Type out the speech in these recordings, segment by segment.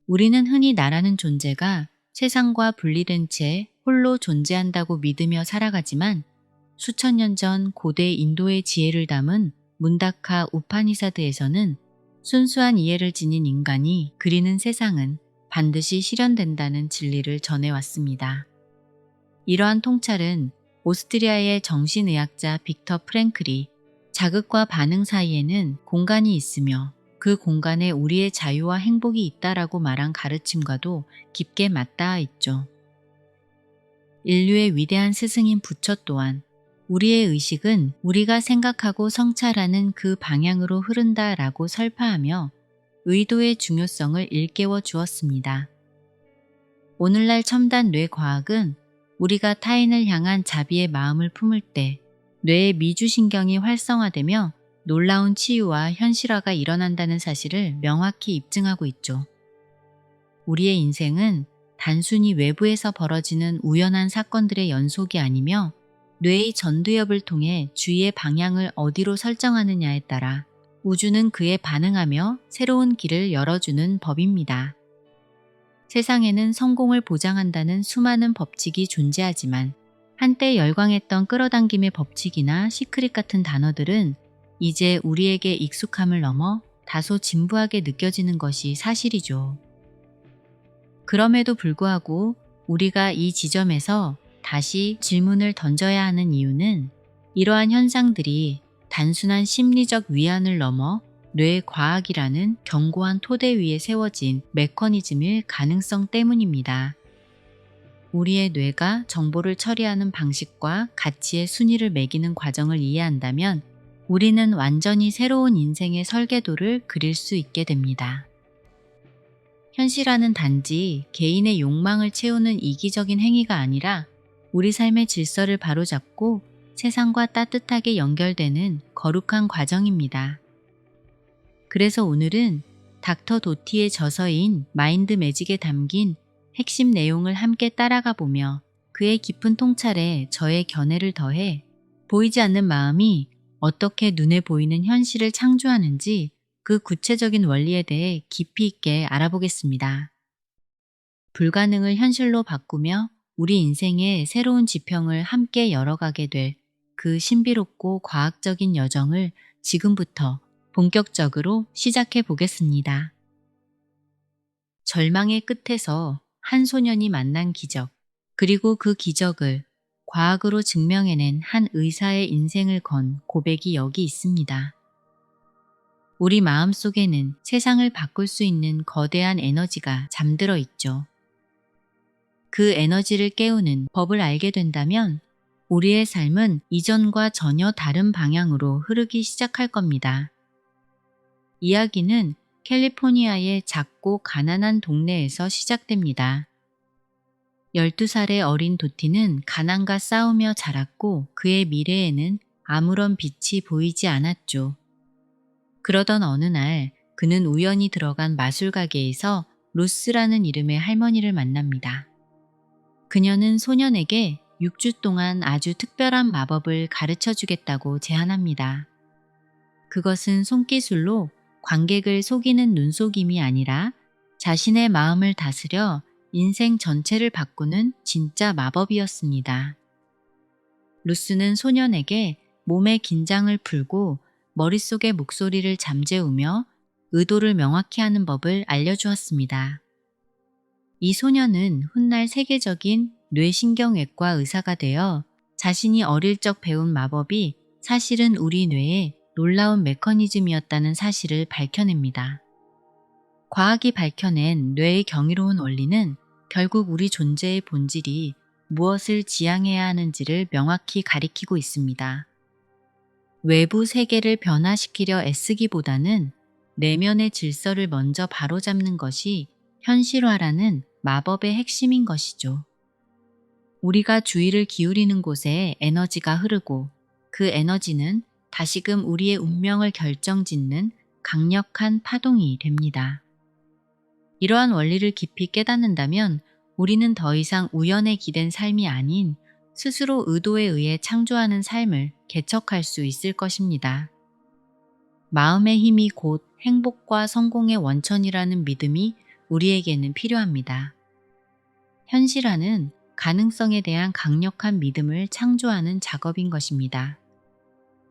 우리는 흔히 나라는 존재가 세상과 분리된 채 홀로 존재한다고 믿으며 살아가지만 수천 년 전 고대 인도의 지혜를 담은 문다카 우파니사드에서는 순수한 이해를 지닌 인간이 그리는 세상은 반드시 실현된다는 진리를 전해왔습니다. 이러한 통찰은 오스트리아의 정신의학자 빅터 프랭클이 자극과 반응 사이에는 공간이 있으며 그 공간에 우리의 자유와 행복이 있다라고 말한 가르침과도 깊게 맞닿아 있죠. 인류의 위대한 스승인 부처 또한 우리의 의식은 우리가 생각하고 성찰하는 그 방향으로 흐른다라고 설파하며 의도의 중요성을 일깨워 주었습니다. 오늘날 첨단 뇌과학은 우리가 타인을 향한 자비의 마음을 품을 때 뇌의 미주신경이 활성화되며 놀라운 치유와 현실화가 일어난다는 사실을 명확히 입증하고 있죠. 우리의 인생은 단순히 외부에서 벌어지는 우연한 사건들의 연속이 아니며 뇌의 전두엽을 통해 주의의 방향을 어디로 설정하느냐에 따라 우주는 그에 반응하며 새로운 길을 열어주는 법입니다. 세상에는 성공을 보장한다는 수많은 법칙이 존재하지만 한때 열광했던 끌어당김의 법칙이나 시크릿 같은 단어들은 이제 우리에게 익숙함을 넘어 다소 진부하게 느껴지는 것이 사실이죠. 그럼에도 불구하고 우리가 이 지점에서 다시 질문을 던져야 하는 이유는 이러한 현상들이 단순한 심리적 위안을 넘어 뇌과학이라는 견고한 토대 위에 세워진 메커니즘일 가능성 때문입니다. 우리의 뇌가 정보를 처리하는 방식과 가치의 순위를 매기는 과정을 이해한다면 우리는 완전히 새로운 인생의 설계도를 그릴 수 있게 됩니다. 현실화는 단지 개인의 욕망을 채우는 이기적인 행위가 아니라 우리 삶의 질서를 바로잡고 세상과 따뜻하게 연결되는 거룩한 과정입니다. 그래서 오늘은 닥터 도티의 저서인 마인드 매직에 담긴 핵심 내용을 함께 따라가 보며 그의 깊은 통찰에 저의 견해를 더해 보이지 않는 마음이 어떻게 눈에 보이는 현실을 창조하는지 그 구체적인 원리에 대해 깊이 있게 알아보겠습니다. 불가능을 현실로 바꾸며 우리 인생의 새로운 지평을 함께 열어가게 될 그 신비롭고 과학적인 여정을 지금부터 본격적으로 시작해 보겠습니다. 절망의 끝에서 한 소년이 만난 기적, 그리고 그 기적을 과학으로 증명해낸 한 의사의 인생을 건 고백이 여기 있습니다. 우리 마음 속에는 세상을 바꿀 수 있는 거대한 에너지가 잠들어 있죠. 그 에너지를 깨우는 법을 알게 된다면 우리의 삶은 이전과 전혀 다른 방향으로 흐르기 시작할 겁니다. 이야기는 캘리포니아의 작고 가난한 동네에서 시작됩니다. 12살의 어린 도티는 가난과 싸우며 자랐고 그의 미래에는 아무런 빛이 보이지 않았죠. 그러던 어느 날 그는 우연히 들어간 마술 가게에서 루스라는 이름의 할머니를 만납니다. 그녀는 소년에게 6주 동안 아주 특별한 마법을 가르쳐 주겠다고 제안합니다. 그것은 손기술로 관객을 속이는 눈속임이 아니라 자신의 마음을 다스려 인생 전체를 바꾸는 진짜 마법이었습니다. 루스는 소년에게 몸의 긴장을 풀고 머릿속의 목소리를 잠재우며 의도를 명확히 하는 법을 알려주었습니다. 이 소년은 훗날 세계적인 뇌신경외과 의사가 되어 자신이 어릴 적 배운 마법이 사실은 우리 뇌의 놀라운 메커니즘이었다는 사실을 밝혀냅니다. 과학이 밝혀낸 뇌의 경이로운 원리는 결국 우리 존재의 본질이 무엇을 지향해야 하는지를 명확히 가리키고 있습니다. 외부 세계를 변화시키려 애쓰기보다는 내면의 질서를 먼저 바로잡는 것이 현실화라는 마법의 핵심인 것이죠. 우리가 주의를 기울이는 곳에 에너지가 흐르고 그 에너지는 다시금 우리의 운명을 결정짓는 강력한 파동이 됩니다. 이러한 원리를 깊이 깨닫는다면 우리는 더 이상 우연에 기댄 삶이 아닌 스스로 의도에 의해 창조하는 삶을 개척할 수 있을 것입니다. 마음의 힘이 곧 행복과 성공의 원천이라는 믿음이 우리에게는 필요합니다. 현실화는 가능성에 대한 강력한 믿음을 창조하는 작업인 것입니다.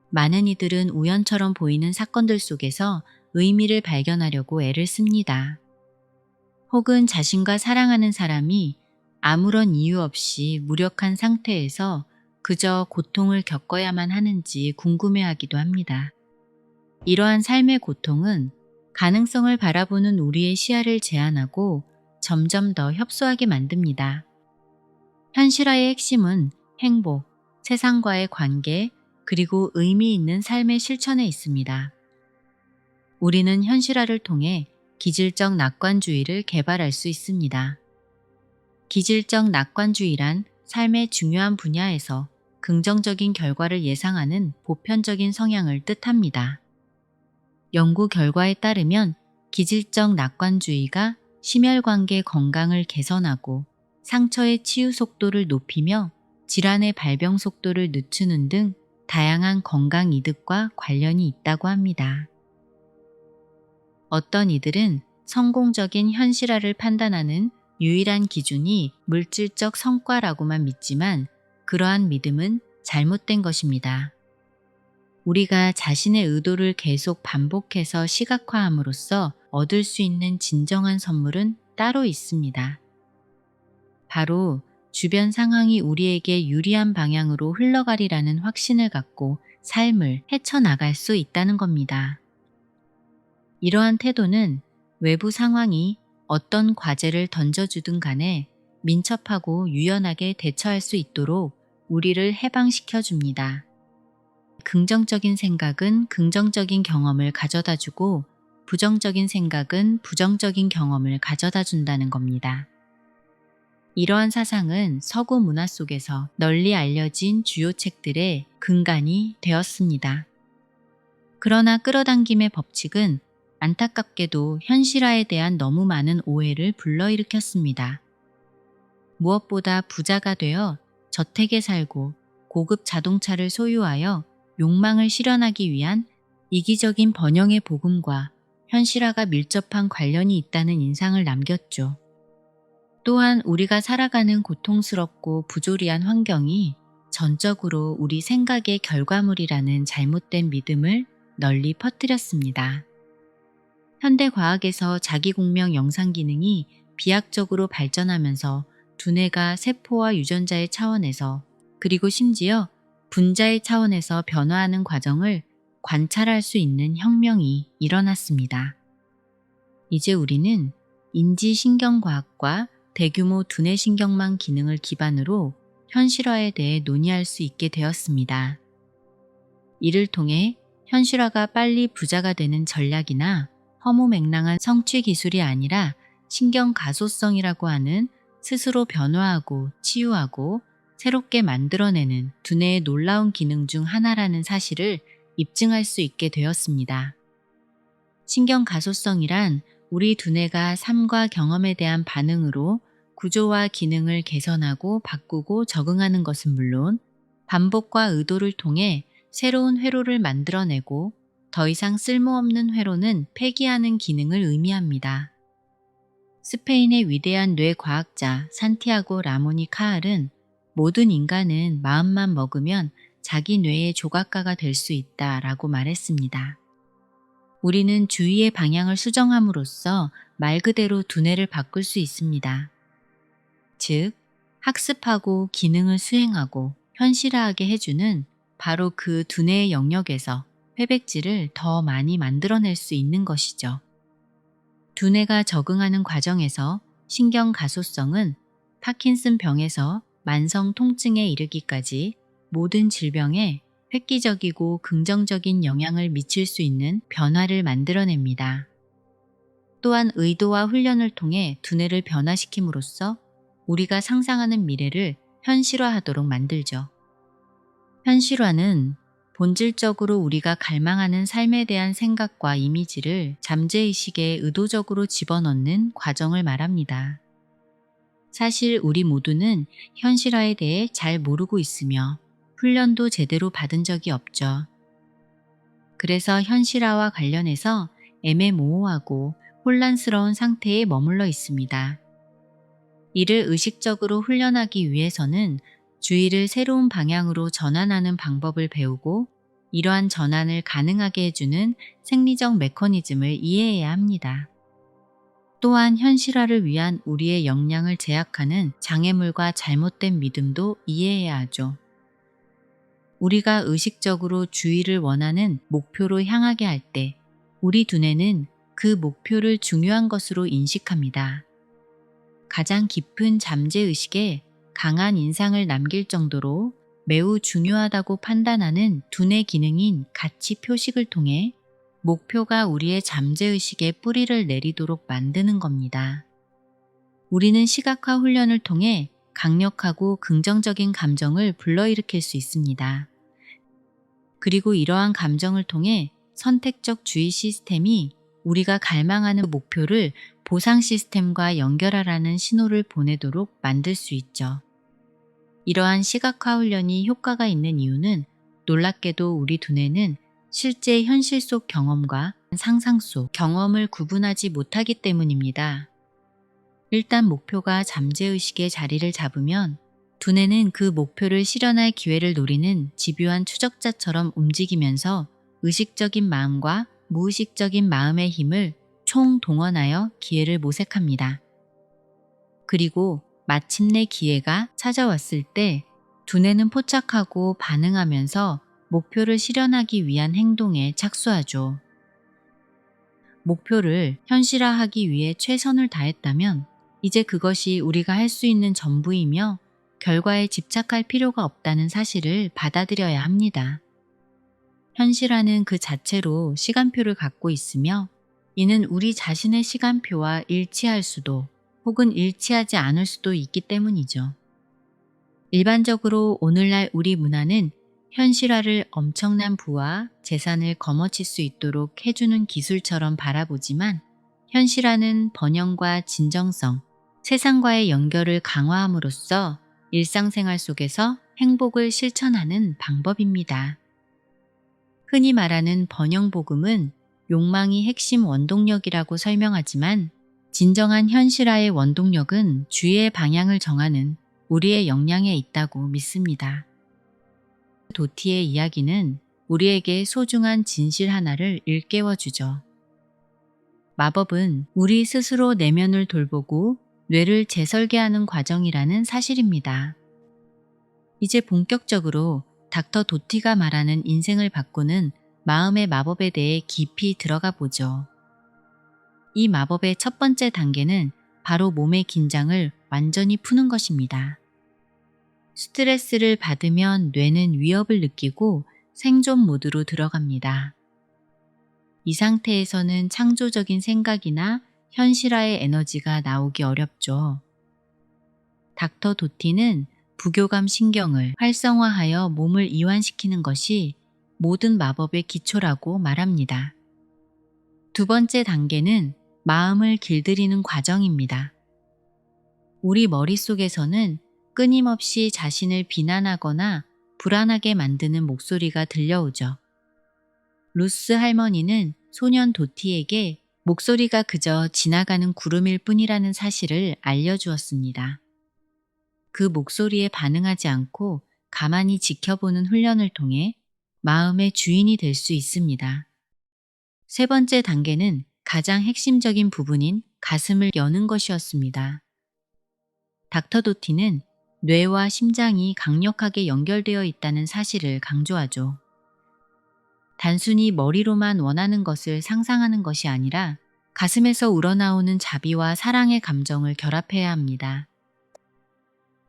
많은 이들은 우연처럼 보이는 사건들 속에서 의미를 발견하려고 애를 씁니다. 혹은 자신과 사랑하는 사람이 아무런 이유 없이 무력한 상태에서 그저 고통을 겪어야만 하는지 궁금해하기도 합니다. 이러한 삶의 고통은 가능성을 바라보는 우리의 시야를 제한하고 점점 더 협소하게 만듭니다. 현실화의 핵심은 행복, 세상과의 관계, 그리고 의미 있는 삶의 실천에 있습니다. 우리는 현실화를 통해 기질적 낙관주의를 개발할 수 있습니다. 기질적 낙관주의란 삶의 중요한 분야에서 긍정적인 결과를 예상하는 보편적인 성향을 뜻합니다. 연구 결과에 따르면 기질적 낙관주의가 심혈관계 건강을 개선하고 상처의 치유 속도를 높이며 질환의 발병 속도를 늦추는 등 다양한 건강 이득과 관련이 있다고 합니다. 어떤 이들은 성공적인 현실화를 판단하는 유일한 기준이 물질적 성과라고만 믿지만 그러한 믿음은 잘못된 것입니다. 우리가 자신의 의도를 계속 반복해서 시각화함으로써 얻을 수 있는 진정한 선물은 따로 있습니다. 바로 주변 상황이 우리에게 유리한 방향으로 흘러가리라는 확신을 갖고 삶을 헤쳐나갈 수 있다는 겁니다. 이러한 태도는 외부 상황이 어떤 과제를 던져주든 간에 민첩하고 유연하게 대처할 수 있도록 우리를 해방시켜 줍니다. 긍정적인 생각은 긍정적인 경험을 가져다 주고 부정적인 생각은 부정적인 경험을 가져다 준다는 겁니다. 이러한 사상은 서구 문화 속에서 널리 알려진 주요 책들의 근간이 되었습니다. 그러나 끌어당김의 법칙은 안타깝게도 현실화에 대한 너무 많은 오해를 불러일으켰습니다. 무엇보다 부자가 되어 저택에 살고 고급 자동차를 소유하여 욕망을 실현하기 위한 이기적인 번영의 복음과 현실화가 밀접한 관련이 있다는 인상을 남겼죠. 또한 우리가 살아가는 고통스럽고 부조리한 환경이 전적으로 우리 생각의 결과물이라는 잘못된 믿음을 널리 퍼뜨렸습니다. 현대 과학에서 자기공명 영상 기능이 비약적으로 발전하면서 두뇌가 세포와 유전자의 차원에서 그리고 심지어 분자의 차원에서 변화하는 과정을 관찰할 수 있는 혁명이 일어났습니다. 이제 우리는 인지신경과학과 대규모 두뇌신경망 기능을 기반으로 현실화에 대해 논의할 수 있게 되었습니다. 이를 통해 현실화가 빨리 부자가 되는 전략이나 허무맹랑한 성취 기술이 아니라 신경가소성이라고 하는 스스로 변화하고 치유하고 새롭게 만들어내는 두뇌의 놀라운 기능 중 하나라는 사실을 입증할 수 있게 되었습니다. 신경가소성이란 우리 두뇌가 삶과 경험에 대한 반응으로 구조와 기능을 개선하고 바꾸고 적응하는 것은 물론 반복과 의도를 통해 새로운 회로를 만들어내고 더 이상 쓸모없는 회로는 폐기하는 기능을 의미합니다. 스페인의 위대한 뇌과학자 산티아고 라모니 카알은 모든 인간은 마음만 먹으면 자기 뇌의 조각가가 될 수 있다라고 말했습니다. 우리는 주의의 방향을 수정함으로써 말 그대로 두뇌를 바꿀 수 있습니다. 즉, 학습하고 기능을 수행하고 현실화하게 해주는 바로 그 두뇌의 영역에서 회백질을 더 많이 만들어낼 수 있는 것이죠. 두뇌가 적응하는 과정에서 신경가소성은 파킨슨 병에서 만성 통증에 이르기까지 모든 질병에 획기적이고 긍정적인 영향을 미칠 수 있는 변화를 만들어냅니다. 또한 의도와 훈련을 통해 두뇌를 변화시킴으로써 우리가 상상하는 미래를 현실화하도록 만들죠. 현실화는 본질적으로 우리가 갈망하는 삶에 대한 생각과 이미지를 잠재의식에 의도적으로 집어넣는 과정을 말합니다. 사실 우리 모두는 현실화에 대해 잘 모르고 있으며 훈련도 제대로 받은 적이 없죠. 그래서 현실화와 관련해서 애매모호하고 혼란스러운 상태에 머물러 있습니다. 이를 의식적으로 훈련하기 위해서는 주의를 새로운 방향으로 전환하는 방법을 배우고 이러한 전환을 가능하게 해주는 생리적 메커니즘을 이해해야 합니다. 또한 현실화를 위한 우리의 역량을 제약하는 장애물과 잘못된 믿음도 이해해야 하죠. 우리가 의식적으로 주의를 원하는 목표로 향하게 할 때 우리 두뇌는 그 목표를 중요한 것으로 인식합니다. 가장 깊은 잠재의식에 강한 인상을 남길 정도로 매우 중요하다고 판단하는 두뇌 기능인 가치 표식을 통해 목표가 우리의 잠재의식에 뿌리를 내리도록 만드는 겁니다. 우리는 시각화 훈련을 통해 강력하고 긍정적인 감정을 불러일으킬 수 있습니다. 그리고 이러한 감정을 통해 선택적 주의 시스템이 우리가 갈망하는 목표를 보상 시스템과 연결하라는 신호를 보내도록 만들 수 있죠. 이러한 시각화 훈련이 효과가 있는 이유는 놀랍게도 우리 두뇌는 실제 현실 속 경험과 상상 속 경험을 구분하지 못하기 때문입니다. 일단 목표가 잠재의식의 자리를 잡으면 두뇌는 그 목표를 실현할 기회를 노리는 집요한 추적자처럼 움직이면서 의식적인 마음과 무의식적인 마음의 힘을 총동원하여 기회를 모색합니다. 그리고 마침내 기회가 찾아왔을 때 두뇌는 포착하고 반응하면서 목표를 실현하기 위한 행동에 착수하죠. 목표를 현실화하기 위해 최선을 다했다면 이제 그것이 우리가 할 수 있는 전부이며 결과에 집착할 필요가 없다는 사실을 받아들여야 합니다. 현실화는 그 자체로 시간표를 갖고 있으며 이는 우리 자신의 시간표와 일치할 수도 혹은 일치하지 않을 수도 있기 때문이죠. 일반적으로 오늘날 우리 문화는 현실화를 엄청난 부와 재산을 거머쥘 수 있도록 해주는 기술처럼 바라보지만 현실화는 번영과 진정성, 세상과의 연결을 강화함으로써 일상생활 속에서 행복을 실천하는 방법입니다. 흔히 말하는 번영복음은 욕망이 핵심 원동력이라고 설명하지만 진정한 현실화의 원동력은 주의의 방향을 정하는 우리의 역량에 있다고 믿습니다. 도티의 이야기는 우리에게 소중한 진실 하나를 일깨워주죠. 마법은 우리 스스로 내면을 돌보고 뇌를 재설계하는 과정이라는 사실입니다. 이제 본격적으로 닥터 도티가 말하는 인생을 바꾸는 마음의 마법에 대해 깊이 들어가 보죠. 이 마법의 첫 번째 단계는 바로 몸의 긴장을 완전히 푸는 것입니다. 스트레스를 받으면 뇌는 위협을 느끼고 생존 모드로 들어갑니다. 이 상태에서는 창조적인 생각이나 현실화의 에너지가 나오기 어렵죠. 닥터 도티는 부교감 신경을 활성화하여 몸을 이완시키는 것이 모든 마법의 기초라고 말합니다. 두 번째 단계는 마음을 길들이는 과정입니다. 우리 머릿속에서는 끊임없이 자신을 비난하거나 불안하게 만드는 목소리가 들려오죠. 루스 할머니는 소년 도티에게 목소리가 그저 지나가는 구름일 뿐이라는 사실을 알려주었습니다. 그 목소리에 반응하지 않고 가만히 지켜보는 훈련을 통해 마음의 주인이 될 수 있습니다. 세 번째 단계는 가장 핵심적인 부분인 가슴을 여는 것이었습니다. 닥터 도티는 뇌와 심장이 강력하게 연결되어 있다는 사실을 강조하죠. 단순히 머리로만 원하는 것을 상상하는 것이 아니라 가슴에서 우러나오는 자비와 사랑의 감정을 결합해야 합니다.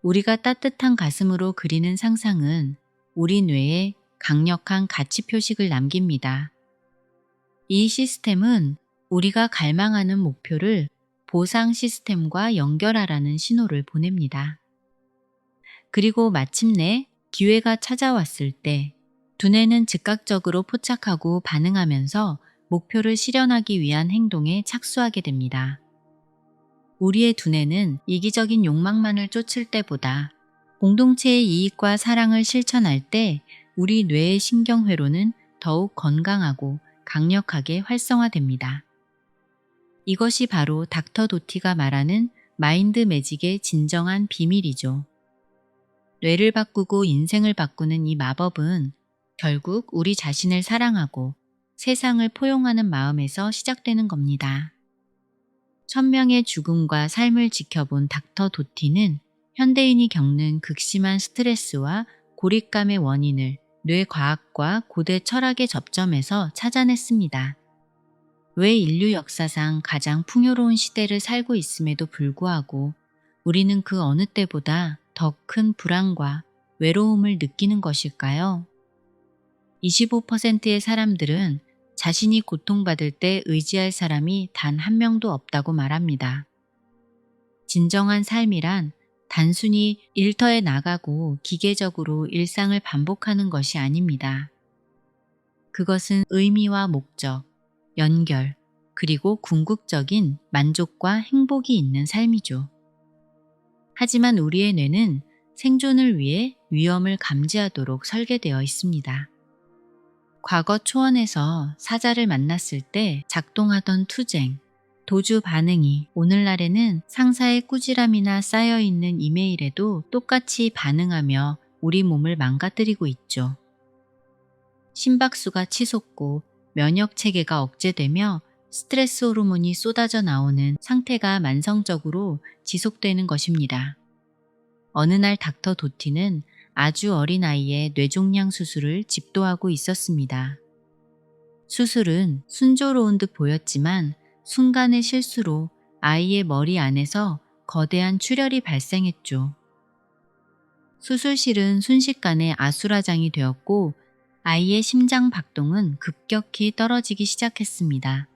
우리가 따뜻한 가슴으로 그리는 상상은 우리 뇌에 강력한 가치 표식을 남깁니다. 이 시스템은 우리가 갈망하는 목표를 보상 시스템과 연결하라는 신호를 보냅니다. 그리고 마침내 기회가 찾아왔을 때 두뇌는 즉각적으로 포착하고 반응하면서 목표를 실현하기 위한 행동에 착수하게 됩니다. 우리의 두뇌는 이기적인 욕망만을 쫓을 때보다 공동체의 이익과 사랑을 실천할 때 우리 뇌의 신경회로는 더욱 건강하고 강력하게 활성화됩니다. 이것이 바로 닥터 도티가 말하는 마인드 매직의 진정한 비밀이죠. 뇌를 바꾸고 인생을 바꾸는 이 마법은 결국 우리 자신을 사랑하고 세상을 포용하는 마음에서 시작되는 겁니다. 천명의 죽음과 삶을 지켜본 닥터 도티는 현대인이 겪는 극심한 스트레스와 고립감의 원인을 뇌과학과 고대 철학의 접점에서 찾아냈습니다. 왜 인류 역사상 가장 풍요로운 시대를 살고 있음에도 불구하고 우리는 그 어느 때보다 더 큰 불안과 외로움을 느끼는 것일까요? 25%의 사람들은 자신이 고통받을 때 의지할 사람이 단 한 명도 없다고 말합니다. 진정한 삶이란 단순히 일터에 나가고 기계적으로 일상을 반복하는 것이 아닙니다. 그것은 의미와 목적, 연결, 그리고 궁극적인 만족과 행복이 있는 삶이죠. 하지만 우리의 뇌는 생존을 위해 위험을 감지하도록 설계되어 있습니다. 과거 초원에서 사자를 만났을 때 작동하던 투쟁, 도주 반응이 오늘날에는 상사의 꾸지람이나 쌓여있는 이메일에도 똑같이 반응하며 우리 몸을 망가뜨리고 있죠. 심박수가 치솟고 면역 체계가 억제되며 스트레스 호르몬이 쏟아져 나오는 상태가 만성적으로 지속되는 것입니다. 어느 날 닥터 도티는 아주 어린 아이의 뇌종양 수술을 집도하고 있었습니다. 수술은 순조로운 듯 보였지만 순간의 실수로 아이의 머리 안에서 거대한 출혈이 발생했죠. 수술실은 순식간에 아수라장이 되었고 아이의 심장 박동은 급격히 떨어지기 시작했습니다.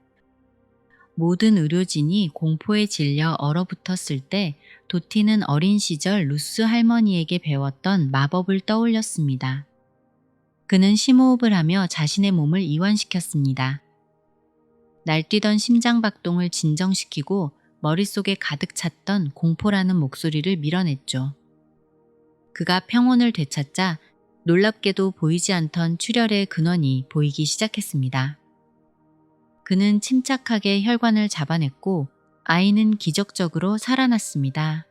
모든 의료진이 공포에 질려 얼어붙었을 때 도티는 어린 시절 루스 할머니에게 배웠던 마법을 떠올렸습니다. 그는 심호흡을 하며 자신의 몸을 이완시켰습니다. 날뛰던 심장 박동을 진정시키고 머릿속에 가득 찼던 공포라는 목소리를 밀어냈죠. 그가 평온을 되찾자 놀랍게도 보이지 않던 출혈의 근원이 보이기 시작했습니다. 그는 침착하게 혈관을 잡아냈고 아이는 기적적으로 살아났습니다.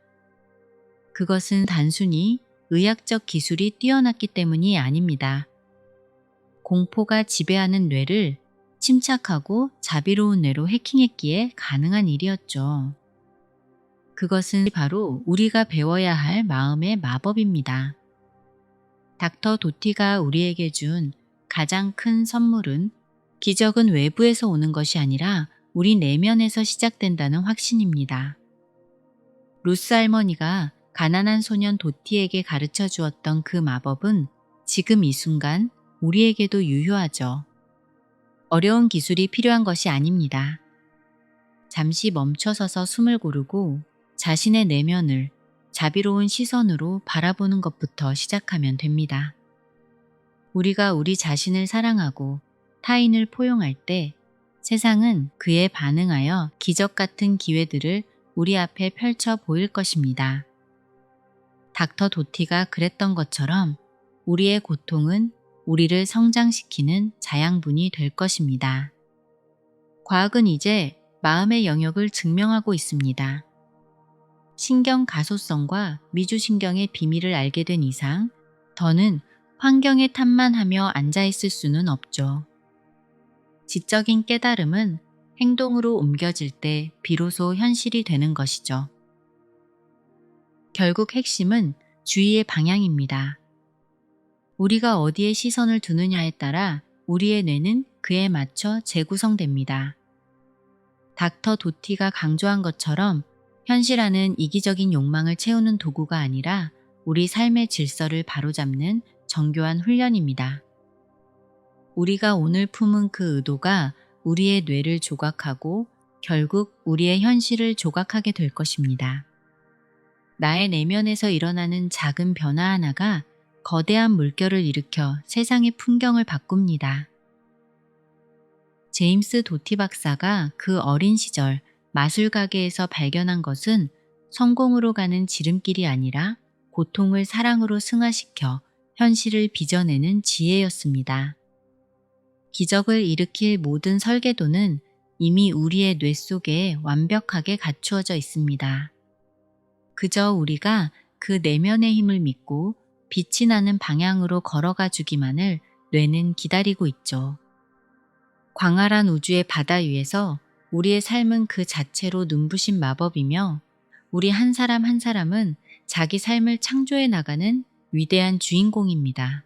그것은 단순히 의학적 기술이 뛰어났기 때문이 아닙니다. 공포가 지배하는 뇌를 침착하고 자비로운 뇌로 해킹했기에 가능한 일이었죠. 그것은 바로 우리가 배워야 할 마음의 마법입니다. 닥터 도티가 우리에게 준 가장 큰 선물은 기적은 외부에서 오는 것이 아니라 우리 내면에서 시작된다는 확신입니다. 루스 할머니가 가난한 소년 도티에게 가르쳐 주었던 그 마법은 지금 이 순간 우리에게도 유효하죠. 어려운 기술이 필요한 것이 아닙니다. 잠시 멈춰서서 숨을 고르고 자신의 내면을 자비로운 시선으로 바라보는 것부터 시작하면 됩니다. 우리가 우리 자신을 사랑하고 타인을 포용할 때 세상은 그에 반응하여 기적 같은 기회들을 우리 앞에 펼쳐 보일 것입니다. 닥터 도티가 그랬던 것처럼 우리의 고통은 우리를 성장시키는 자양분이 될 것입니다. 과학은 이제 마음의 영역을 증명하고 있습니다. 신경 가소성과 미주신경의 비밀을 알게 된 이상 더는 환경의 탓만 하며 앉아있을 수는 없죠. 지적인 깨달음은 행동으로 옮겨질 때 비로소 현실이 되는 것이죠. 결국 핵심은 주의의 방향입니다. 우리가 어디에 시선을 두느냐에 따라 우리의 뇌는 그에 맞춰 재구성됩니다. 닥터 도티가 강조한 것처럼 현실화는 이기적인 욕망을 채우는 도구가 아니라 우리 삶의 질서를 바로잡는 정교한 훈련입니다. 우리가 오늘 품은 그 의도가 우리의 뇌를 조각하고 결국 우리의 현실을 조각하게 될 것입니다. 나의 내면에서 일어나는 작은 변화 하나가 거대한 물결을 일으켜 세상의 풍경을 바꿉니다. 제임스 도티 박사가 그 어린 시절 마술 가게에서 발견한 것은 성공으로 가는 지름길이 아니라 고통을 사랑으로 승화시켜 현실을 빚어내는 지혜였습니다. 기적을 일으킬 모든 설계도는 이미 우리의 뇌 속에 완벽하게 갖추어져 있습니다. 그저 우리가 그 내면의 힘을 믿고 빛이 나는 방향으로 걸어가 주기만을 뇌는 기다리고 있죠. 광활한 우주의 바다 위에서 우리의 삶은 그 자체로 눈부신 마법이며 우리 한 사람 한 사람은 자기 삶을 창조해 나가는 위대한 주인공입니다.